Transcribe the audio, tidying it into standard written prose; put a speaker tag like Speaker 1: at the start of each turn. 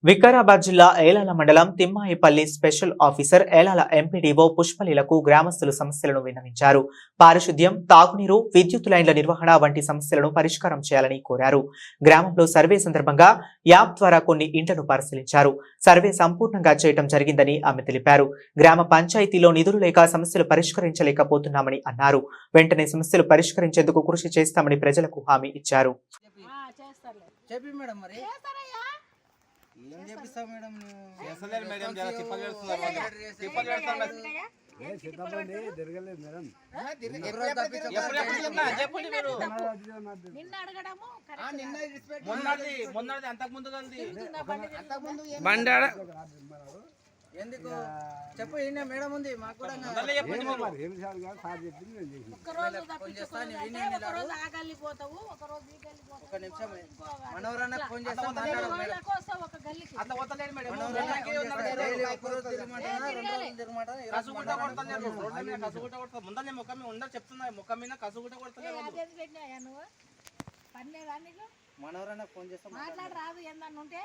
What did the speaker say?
Speaker 1: వికారాబాద్ జిల్లా ఏలాల మండలం Thimmaipalli special officer Yelal MPDO పుష్పలీలకు గ్రామస్తులు సమస్యలను విన్నవించారు. పారిశుద్ధ్యం, తాగునీరు, విద్యుత్ లైన్ల నిర్వహణ వంటి సమస్యలను పరిష్కారం చేయాలని కోరారు. గ్రామంలో సర్వే సందర్భంగా యాప్ ద్వారా కొన్ని ఇండ్లను పరిశీలించారు. సర్వే సంపూర్ణంగా చేయడం జరిగిందని ఆమె తెలిపారు. గ్రామ పంచాయతీలో నిధులు లేక సమస్యలు పరిష్కరించలేకపోతున్నామని అన్నారు. వెంటనే సమస్యలు పరిష్కరించేందుకు కృషి చేస్తామని ప్రజలకు హామీ ఇచ్చారు.
Speaker 2: చెప్పి మేడం మరి ఏం చేపిస్తావు మేడం
Speaker 3: చేస్తలేదు మేడం జర తిప్పలు పెడుతున్నారు తిప్పలు పెడుతున్నారు చెప్పండి మీరు మొన్నది అంతకు ముందు బండి
Speaker 2: ఎందుకు చెప్పు ఈయన మేడం ఉంది మాకు కూడా ఒక నిమిషం మనోరన్న ఫోన్ చేస్తాం ముందనే ముఖం ఉండదు చెప్తున్నా ముఖం మీద కసుగుట్ట కొడతలేదు మనోరన్న ఫోన్ చేస్తాం
Speaker 4: మాట్లాడరాదు ఏందన్నా ఉంటే